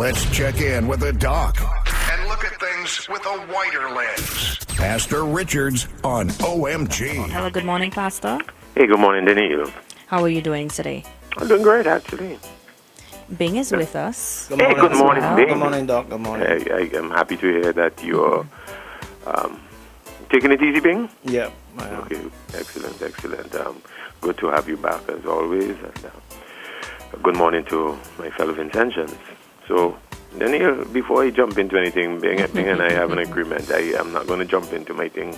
Let's check in with the doc and look at things with a wider lens. Pastor Richards on OMG. Hello, good morning, Pastor. Hey, good morning, Daniel. How are you doing today? I'm doing great, actually. Bing is with us. Good morning, good morning, well. Bing. Good morning, Doc. Good morning. I am happy to hear that you're taking it easy, Bing. Yeah. Okay, excellent. Good to have you back as always. And good morning to my fellow Vincentians. So, Daniel, before I jump into anything, Bing and I have an agreement. I am not going to jump into my thing.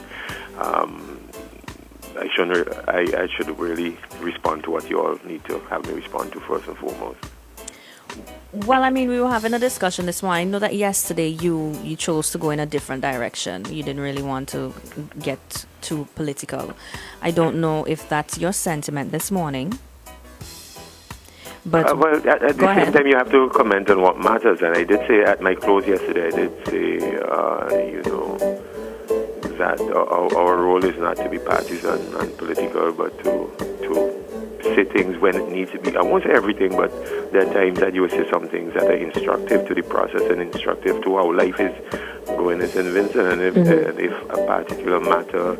I should really respond to what you all need to have me respond to first and foremost. Well, I mean, we were having a discussion this morning. I know that yesterday you chose to go in a different direction. You didn't really want to get too political. I don't know if that's your sentiment this morning. But well, at the same time, you have to comment on what matters. And I did say at my close yesterday, I did say, that our role is not to be partisan and political, but to say things when it needs to be. I won't say everything, but there are times that you will say some things that are instructive to the process and instructive to how life is going in St. Vincent. And if a particular matter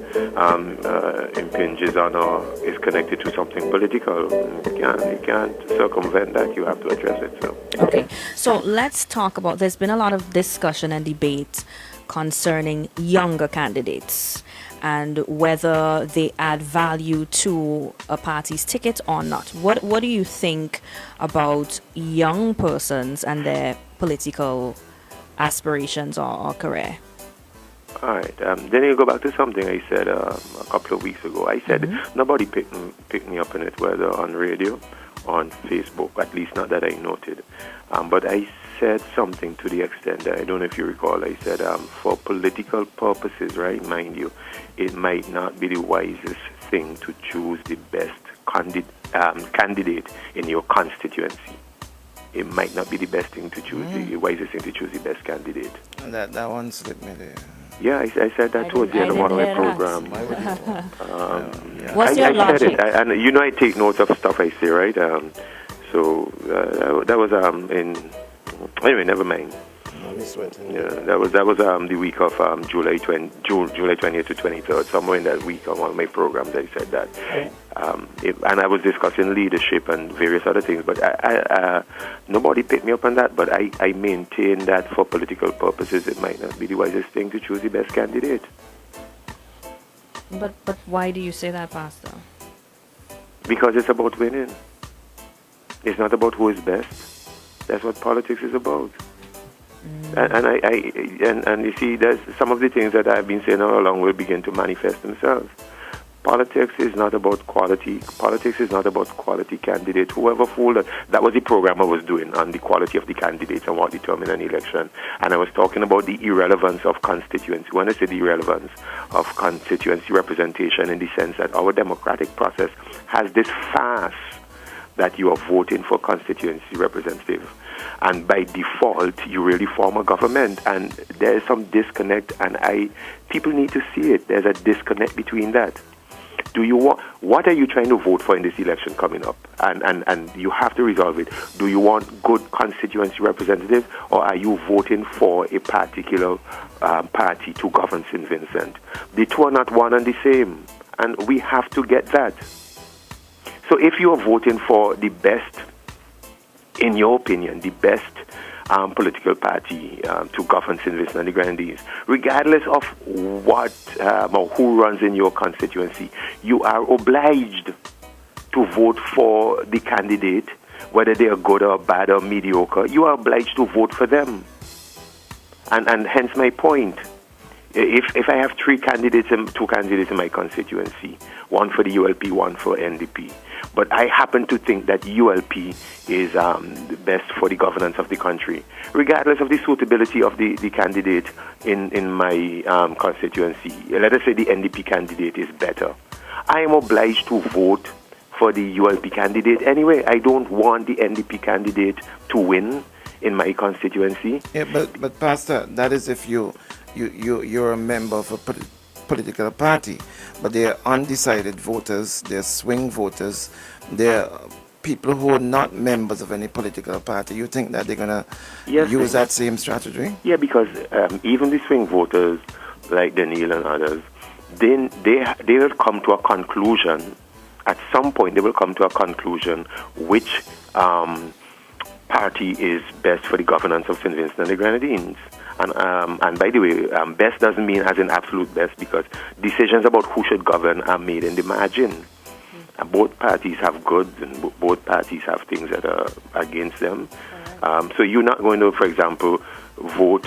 impinges on or is connected to something political, you can't circumvent that. You have to address it. So. Okay, so let's talk about, there's been a lot of discussion and debate concerning younger candidates and whether they add value to a party's ticket or not. What do you think about young persons and their political aspirations or career? All right. Then you go back to something I said a couple of weeks ago. I said nobody picked me up on it, whether on radio, on Facebook, at least not that I noted. But I said something to the extent that, I don't know if you recall, I said for political purposes, right, mind you, it might not be the wisest thing to choose the best candidate in your constituency. It might not be the best thing to choose, the wisest thing to choose the best candidate. That one slipped me there. Yeah, I said that towards the end of one of my programs. What's your logic? Said it, and I take notes of stuff I say, right? So that was anyway, never mind. Yeah, that was the week of July 20th to 23rd. Somewhere in that week on one of my programs, I said that. And I was discussing leadership and various other things, but nobody picked me up on that. But I maintain that for political purposes, it might not be the wisest thing to choose the best candidate. But why do you say that, Pastor? Because it's about winning. It's not about who is best. That's what politics is about. And you see, there's some of the things that I've been saying all along will begin to manifest themselves. Politics is not about quality. Politics is not about quality candidates. Whoever fooled us, that was the program I was doing on the quality of the candidates and what determine an election. And I was talking about the irrelevance of constituency. When I say the irrelevance of constituency representation, in the sense that our democratic process has this farce that you are voting for constituency representative. And by default, you really form a government. And there is some disconnect, and people need to see it. There's a disconnect between that. What are you trying to vote for in this election coming up? And you have to resolve it. Do you want good constituency representatives, or are you voting for a particular party to govern St. Vincent? The two are not one and the same. And we have to get that. So if you are voting for the best, in your opinion, the best political party to govern St. Vincent and the Grenadines, regardless of what or who runs in your constituency, you are obliged to vote for the candidate, whether they are good or bad or mediocre. You are obliged to vote for them. And hence my point. If I have two candidates in my constituency, one for the ULP, one for NDP, but I happen to think that ULP is the best for the governance of the country, regardless of the suitability of the candidate in my constituency. Let us say the NDP candidate is better. I am obliged to vote for the ULP candidate anyway. I don't want the NDP candidate to win in my constituency. Yeah, but Pastor, that is if you're a member of a political party, but they're undecided voters, they're swing voters, they're people who are not members of any political party, you think that they're going to use that same strategy? Yeah, because even the swing voters like Daniel and others, then they will come to a conclusion. At some point, they will come to a conclusion which party is best for the governance of St. Vincent and the Grenadines. And by the way, best doesn't mean as in absolute best, because decisions about who should govern are made in the margin. Both parties have goods and both parties have things that are against them. So you're not going to, for example, vote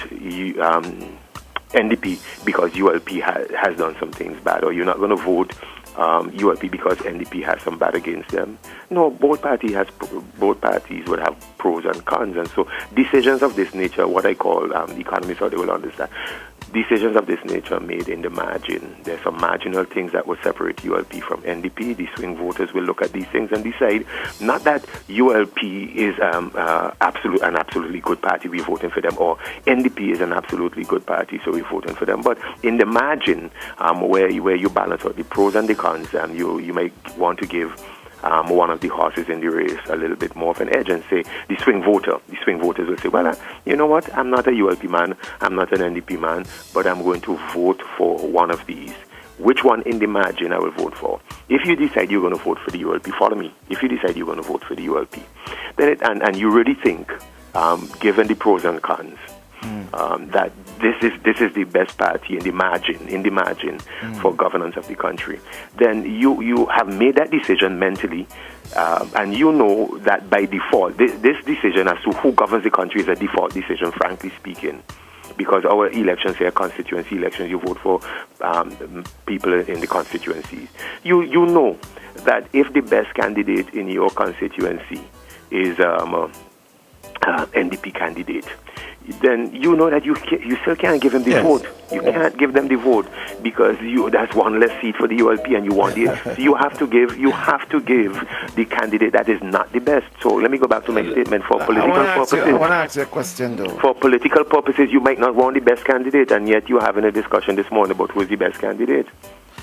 NDP because ULP has done some things bad, or you're not going to vote ULP because NDP has some bad against them. No, both parties would have pros and cons, and so decisions of this nature, what I call economists, or they will understand, decisions of this nature are made in the margin. There's some marginal things that will separate ULP from NDP. The swing voters will look at these things and decide not that ULP is an absolutely good party, we're voting for them, or NDP is an absolutely good party, so we're voting for them. But in the margin, where you balance out the pros and the cons, you might want to give one of the horses in the race a little bit more of an edge and say the swing voters will say, well, you know what, I'm not a ULP man, I'm not an NDP man, but I'm going to vote for one of these. Which one in the margin I will vote for? If you decide you're going to vote for the ULP, follow me. If you decide you're going to vote for the ULP, then and you really think, given the pros and cons, that this is the best party in the margin for governance of the country, then you have made that decision mentally, and you know that by default, this decision as to who governs the country is a default decision, frankly speaking, because our elections here, constituency elections, you vote for people in the constituencies. You know that if the best candidate in your constituency is NDP candidate, then you know that you still can't give him the vote. You can't give them the vote because that's one less seat for the ULP, and you want it. So you have to give the candidate that is not the best. So let me go back to my statement. For political purposes, I want to ask you a question though. For political purposes, you might not want the best candidate, and yet you're having a discussion this morning about who is the best candidate.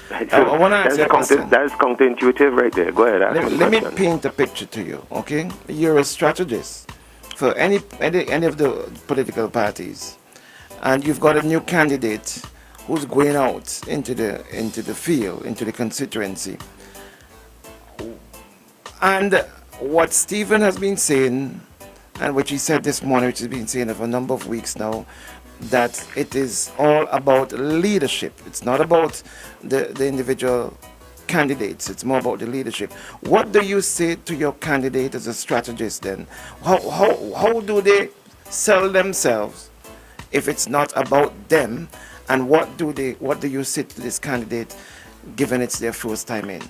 So I want to ask you a question. That is counterintuitive right there. Go ahead. Let me paint a picture to you, okay? You're a strategist for any of the political parties, and you've got a new candidate who's going out into the field, into the constituency. And what Stephen has been saying, and what he said this morning, which he's been saying for a number of weeks now, that it is all about leadership. It's not about the individual candidates, it's more about the leadership. What do you say to your candidate as a strategist then? How do they sell themselves if it's not about them? And what do you say to this candidate given it's their first time in?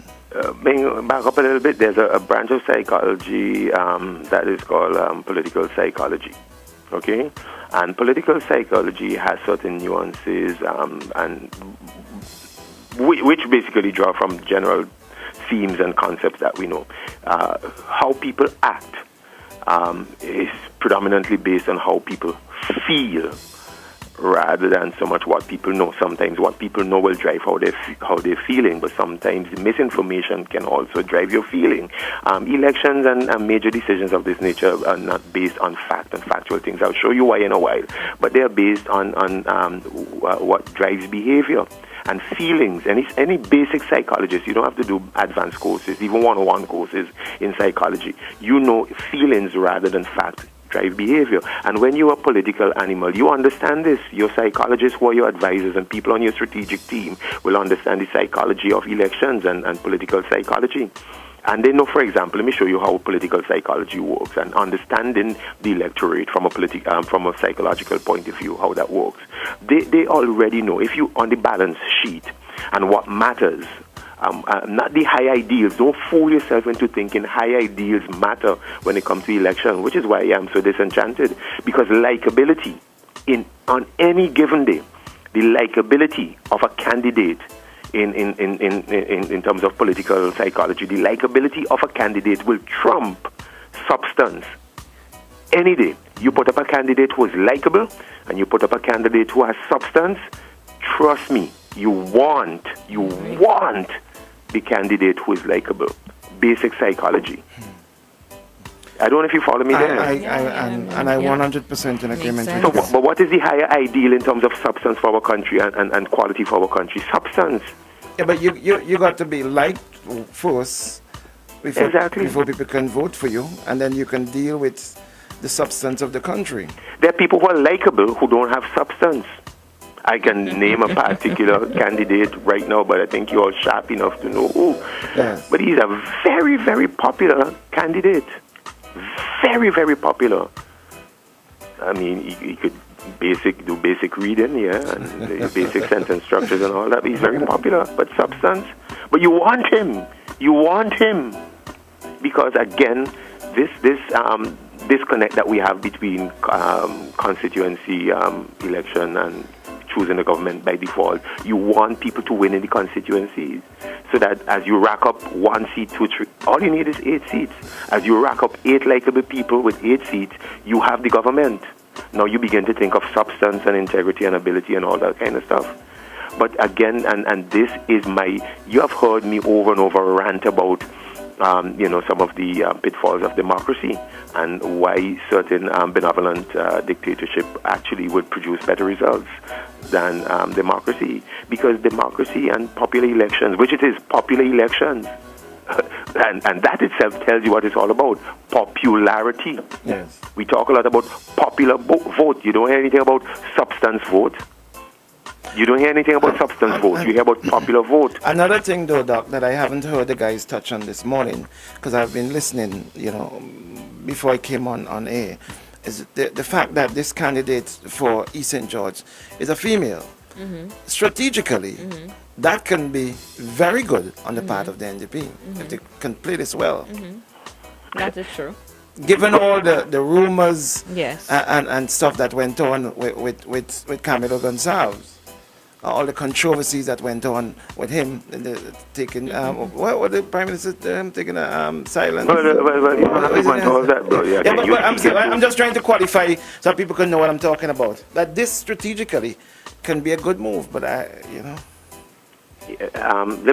Back up a little bit, there's a branch of psychology that is called political psychology. Okay? And political psychology has certain nuances and which basically draw from general themes and concepts that we know. How people act is predominantly based on how people feel rather than so much what people know. Sometimes what people know will drive how they're feeling, but sometimes misinformation can also drive your feeling. Elections and major decisions of this nature are not based on fact and factual things. I'll show you why in a while. But they are based on what drives behavior and feelings. Any basic psychologist, you don't have to do advanced courses, even 101 courses in psychology. You know feelings rather than fact drive behavior. And when you're a political animal, you understand this. Your psychologists who are your advisors and people on your strategic team will understand the psychology of elections and political psychology. And they know, for example, let me show you how political psychology works and understanding the electorate from a psychological point of view, how that works. They already know if you on the balance sheet and what matters, not the high ideals. Don't fool yourself into thinking high ideals matter when it comes to election, which is why I am so disenchanted. Because likability on any given day, the likability of a candidate in terms of political psychology, the likability of a candidate will trump substance any day. You put up a candidate who is likable and you put up a candidate who has substance, trust me, you want the candidate who is likable. Basic psychology. I don't know if you follow me there. I Yeah. 100% in agreement sense. with So, you. but what is the higher ideal in terms of substance for our country and quality for our country? Substance. Yeah, but you got to be liked first before, Exactly. before people can vote for you, and then you can deal with the substance of the country. There are people who are likable who don't have substance. I can name a particular candidate right now, but I think you're sharp enough to know who. Yes. But he's a very, very popular candidate. Very, very popular. I mean, he could do basic reading, yeah, and the basic sentence structures and all that. He's very popular, but substance. But you want him. You want him because again, this disconnect that we have between constituency election and choosing the government by default. You want people to win in the constituencies so that as you rack up 1 seat, 2, 3, all you need is 8 seats. As you rack up 8 likable people with 8 seats, you have the government. Now you begin to think of substance and integrity and ability and all that kind of stuff. But again, and this is you have heard me over and over rant about some of the pitfalls of democracy and why certain benevolent dictatorship actually would produce better results than democracy. Because democracy and popular elections, which it is popular elections, and that itself tells you what it's all about, popularity. Yes. We talk a lot about popular vote. You don't hear anything about substance vote. You don't hear anything about substance vote. You hear about popular vote. Another thing, though, Doc, that I haven't heard the guys touch on this morning, because I've been listening, before I came on air, is the fact that this candidate for East St. George is a female. Mm-hmm. Strategically, that can be very good on the part of the NDP if they can play this well. That is true. Given all the rumors Yes. and stuff that went on with Camilo Gonzalez, all the controversies that went on with him, taking what the Prime Minister taking a silence. Well, you don't have to go into all that, bro. Yeah, but I'm just trying to qualify so people can know what I'm talking about. That this strategically can be a good move, but let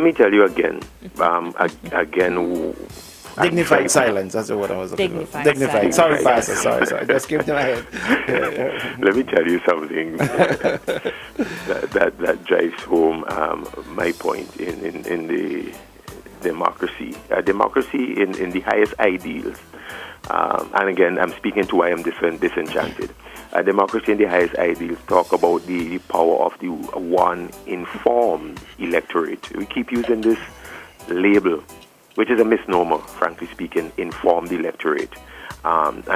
me tell you again. Dignified silence. That's what I was looking for. Dignified Dignified. silence. Sorry, Pastor. Sorry. Just keep it in my head. Let me tell you something that drives home my point in the democracy. Democracy in the highest ideals. And again, I'm speaking to why I'm disenchanted. Democracy in the highest ideals talk about the power of the one informed electorate. We keep using this label, which is a misnomer, frankly speaking, informed electorate. And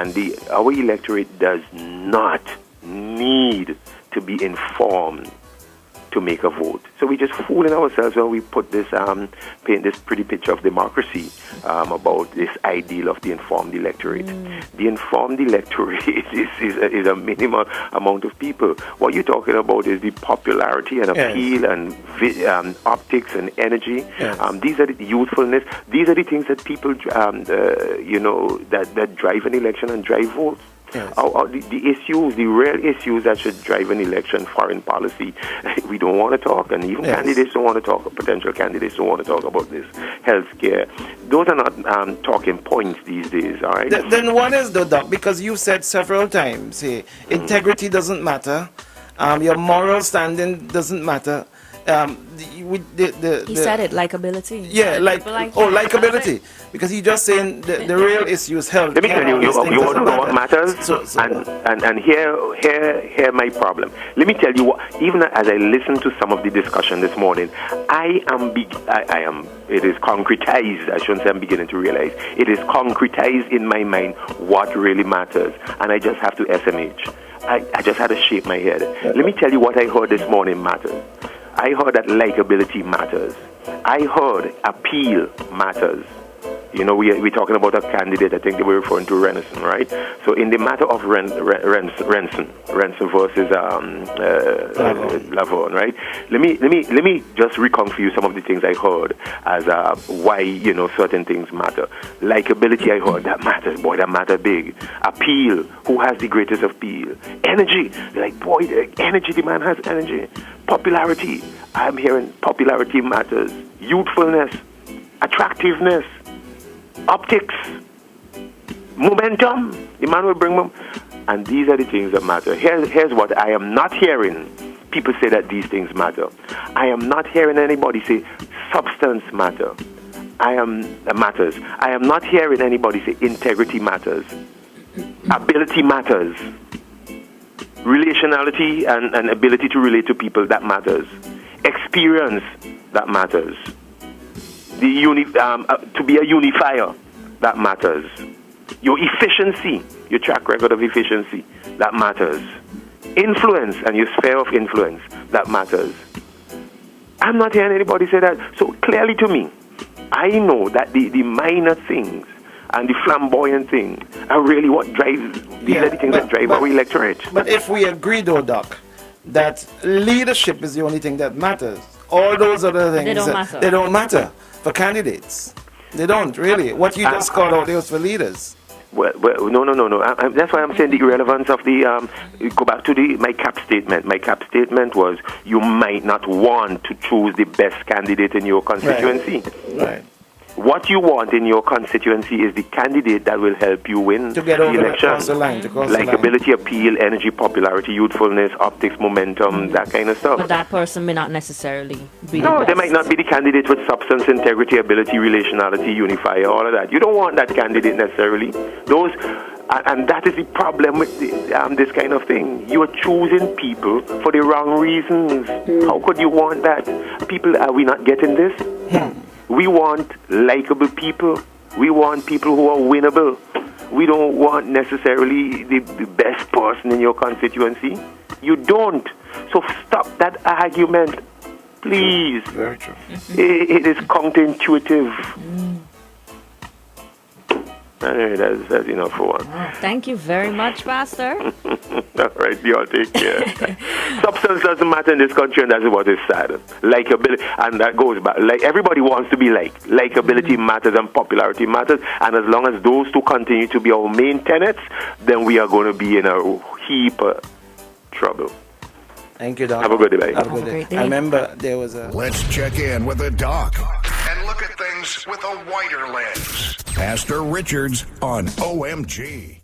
our electorate does not need to be informed to make a vote. So we just fooling ourselves when we put this, paint this pretty picture of democracy about this ideal of the informed electorate. The informed electorate is a minimal amount of people. What you're talking about is the popularity and appeal and optics and energy. Yes. These are the youthfulness. These are the things that people, that drive an election and drive votes. Yes. The issues, the real issues that should drive an election, foreign policy, we don't want to talk, and even candidates don't want to talk, potential candidates don't want to talk about this. Healthcare, those are not talking points these days, all right? Then what is the Doc? Because you said several times, integrity doesn't matter, your moral standing doesn't matter. He said it, likability. Yeah, likability. Because he just saying the real issue is health. Let me tell you, you want to know what matters? So And here my problem. Let me tell you what, even as I listen to some of the discussion this morning, I am, it is concretized, I shouldn't say I'm beginning to realize, it is concretized in my mind what really matters. And I just have to SMH. I just had to shake my head. Let me tell you what I heard this morning matters. I heard that likability matters. I heard appeal matters. We're talking about a candidate, I think they were referring to Renson, right? So in the matter of Renson versus Lavon, right? Let me just reconfuse some of the things I heard as why certain things matter. Likability, I heard that matters, boy, that matter big. Appeal, who has the greatest appeal? Energy, like boy, energy, the man has energy. Popularity, I'm hearing popularity matters. Youthfulness, attractiveness. Optics, momentum. The man will bring and these are the things that matter. Here's what I am not hearing. People say that these things matter. I am not hearing anybody say substance matters. I am not hearing anybody say integrity matters. Ability matters. Relationality and ability to relate to people, that matters. Experience, that matters. To be a unifier, that matters. Your efficiency, your track record of efficiency, that matters. Influence and your sphere of influence, that matters. I'm not hearing anybody say that. So clearly to me, I know that the minor things and the flamboyant things are really what drives, these are the things that drive our electorate. But if we agree, though, Doc, that leadership is the only thing that matters, all those other things, they don't matter for candidates. They don't, really. What you just called out there was for leaders. Well, no. That's why I'm saying the irrelevance of the, go back to my cap statement. My cap statement was you might not want to choose the best candidate in your constituency. Right. What you want in your constituency is the candidate that will help you win to get the over election. Across the line, Likability, appeal, energy, popularity, youthfulness, optics, momentum, that kind of stuff. But that person may not necessarily be No, the they best. might not be the candidate with substance, integrity, ability, relationality, unifier, all of that. You don't want that candidate necessarily. Those, and that is the problem with this kind of thing. You are choosing people for the wrong reasons. How could you want that? People, are we not getting this? We want likable people. We want people who are winnable. We don't want necessarily the best person in your constituency. You don't. So stop that argument, please. Very true. It is counterintuitive. Anyway, that's enough for one. Thank you very much, Pastor. All right, you all take care. Substance doesn't matter in this country, and that's what is sad. Likability, and that goes back. Like everybody wants to be liked. Likability matters and popularity matters, and as long as those two continue to be our main tenets, then we are going to be in a heap of trouble. Thank you, Doc. Have a good day. Have a good day. great day. I remember there was a... Let's check in with the doc and look at things with a wider lens. Pastor Richards on OMG.